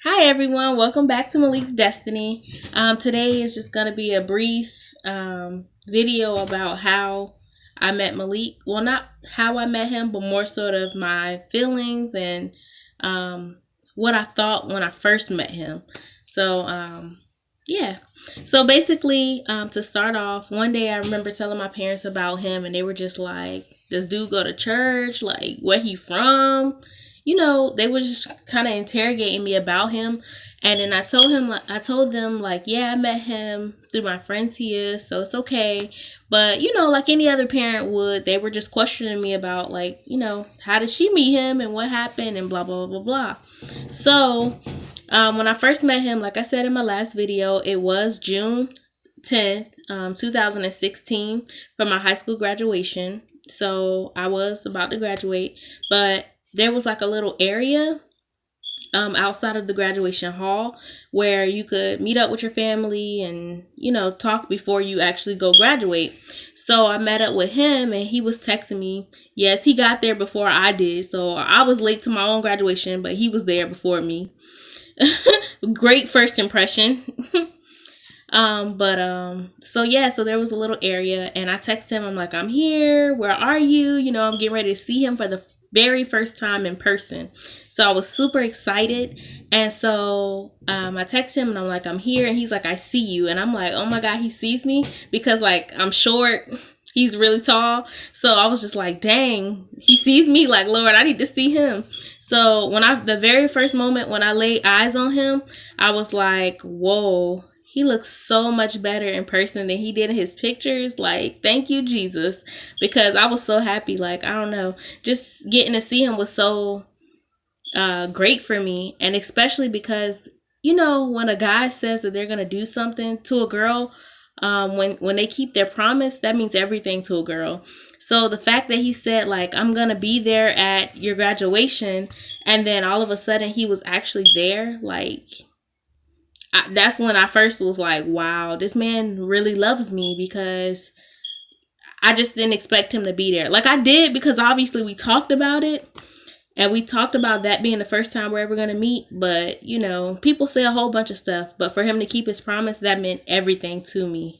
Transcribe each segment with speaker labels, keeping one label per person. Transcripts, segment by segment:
Speaker 1: Hi everyone, welcome back to Malik's Destiny. Today is just going to be a brief video about how I met Malik. Well, not how I met him, but more sort of my feelings and what I thought when I first met him. So, yeah. So basically, to start off, one day I remember telling my parents about him, and they were just like, "Does dude go to church? Like, where he from?" They were just kind of interrogating me about him. And then I told them like, yeah, I met him through my friends he is, so it's okay. But, like any other parent would, they were just questioning me about like, how did she meet him and what happened and blah, blah, blah, blah. So, when I first met him, like I said in my last video, it was June 10th, 2016 for my high school graduation. So I was about to graduate, but there was like a little area outside of the graduation hall where you could meet up with your family and talk before you actually go graduate. So I met up with him and he was texting me. Yes, he got there before I did, so I was late to my own graduation, but he was there before me. Great first impression. So there was a little area and I texted him. I'm like, I'm here, where are you? I'm getting ready to see him for the very first time in person. So I was super excited. And so I text him and I'm like, I'm here. And he's like, I see you. And I'm like, oh my God, he sees me, because like I'm short. He's really tall. So I was just like, dang, he sees me. Like, Lord, I need to see him. So the very first moment when I laid eyes on him, I was like, whoa, he looks so much better in person than he did in his pictures. Like, thank you, Jesus, because I was so happy. Like, I don't know, just getting to see him was so great for me. And especially because, when a guy says that they're going to do something to a girl, when they keep their promise, that means everything to a girl. So the fact that he said, like, I'm going to be there at your graduation, and then all of a sudden he was actually there, like, that's when I first was like, wow, this man really loves me, because I just didn't expect him to be there. Like, I did, because obviously we talked about it. And we talked about that being the first time we're ever going to meet. But, people say a whole bunch of stuff. But for him to keep his promise, that meant everything to me.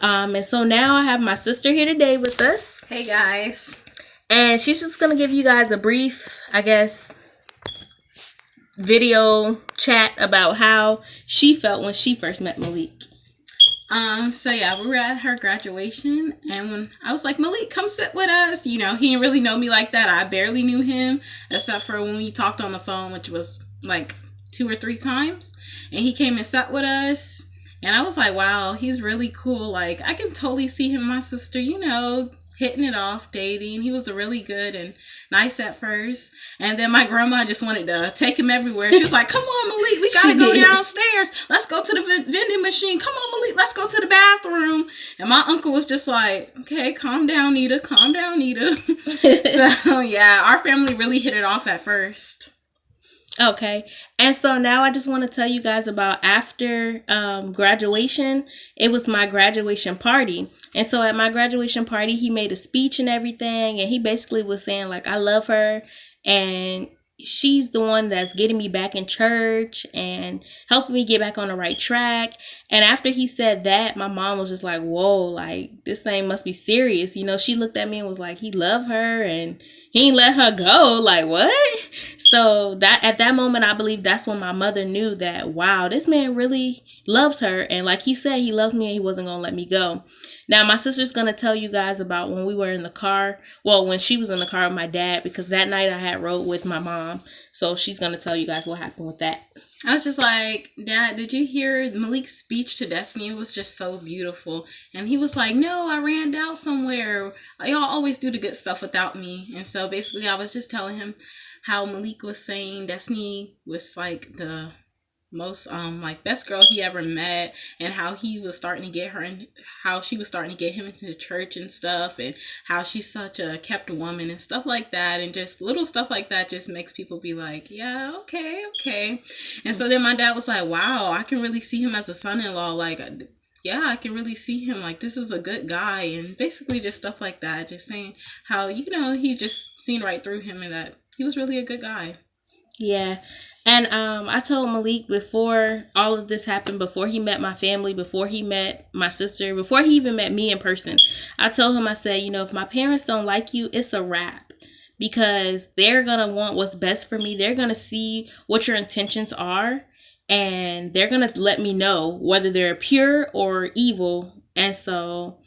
Speaker 1: And so now I have my sister here today with us.
Speaker 2: Hey, guys.
Speaker 1: And she's just going to give you guys a brief, I guess, video chat about how she felt when she first met Malik.
Speaker 2: So yeah, we were at her graduation, and when I was like, Malik, come sit with us, he didn't really know me like that. I barely knew him, except for when we talked on the phone, which was like 2 or 3 times, and he came and sat with us, and I was like, wow, he's really cool. Like, I can totally see him and my sister, hitting it off, dating. He was a really good and nice at first, and then my grandma just wanted to take him everywhere. She was like, come on, Malik, we gotta go downstairs, let's go to the vending machine, come on, Malik, let's go to the bathroom. And my uncle was just like, okay, calm down, Nita, calm down, Nita. So yeah, our family really hit it off at first.
Speaker 1: Okay, and so now I just want to tell you guys about after graduation. It was my graduation party. And so at my graduation party, he made a speech and everything. And he basically was saying, like, I love her. And she's the one that's getting me back in church and helping me get back on the right track. And after he said that, my mom was just like, whoa, like, this thing must be serious. She looked at me and was like, he loved her and he ain't let her go. Like, what? So that at that moment, I believe that's when my mother knew that, wow, this man really loves her. And like he said, he loves me and he wasn't going to let me go. Now, my sister's going to tell you guys about when we were in the car. Well, when she was in the car with my dad, because that night I had rode with my mom. So she's going to tell you guys what happened with that.
Speaker 2: I was just like, Dad, did you hear Malik's speech to Destiny? It was just so beautiful. And he was like, no, I ran out somewhere. Y'all always do the good stuff without me. And so basically I was just telling him how Malik was saying Destiny was like the most best girl he ever met, and how he was starting to get her, and how she was starting to get him into the church and stuff, and how she's such a kept woman and stuff like that. And just little stuff like that just makes people be like, yeah, okay. And so then my dad was like, wow, I can really see him as a son-in-law. Like, yeah, I can really see him, like, this is a good guy. And basically just stuff like that, just saying how he just seen right through him and that he was really a good guy.
Speaker 1: Yeah. And I told Malik before all of this happened, before he met my family, before he met my sister, before he even met me in person, I told him, I said, you know, if my parents don't like you, it's a wrap. Because they're going to want what's best for me. They're going to see what your intentions are. And they're going to let me know whether they're pure or evil. And so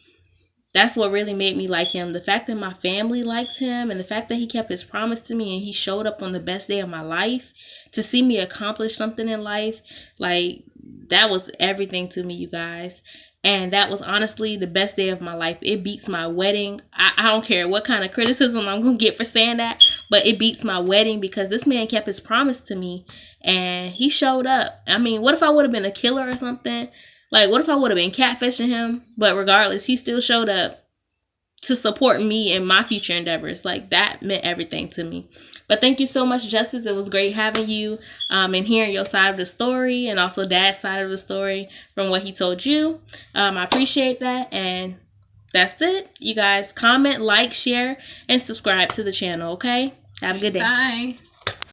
Speaker 1: that's what really made me like him. The fact that my family likes him, and the fact that he kept his promise to me and he showed up on the best day of my life to see me accomplish something in life, like, that was everything to me, you guys. And that was honestly the best day of my life. It beats my wedding. I don't care what kind of criticism I'm going to get for saying that, but it beats my wedding because this man kept his promise to me and he showed up. I mean, what if I would have been a killer or something? Like, what if I would have been catfishing him? But regardless, he still showed up to support me in my future endeavors. Like, that meant everything to me. But thank you so much, Justice. It was great having you and hearing your side of the story, and also Dad's side of the story from what he told you. I appreciate that. And that's it. You guys comment, like, share, and subscribe to the channel, okay? Have a good day.
Speaker 2: Bye.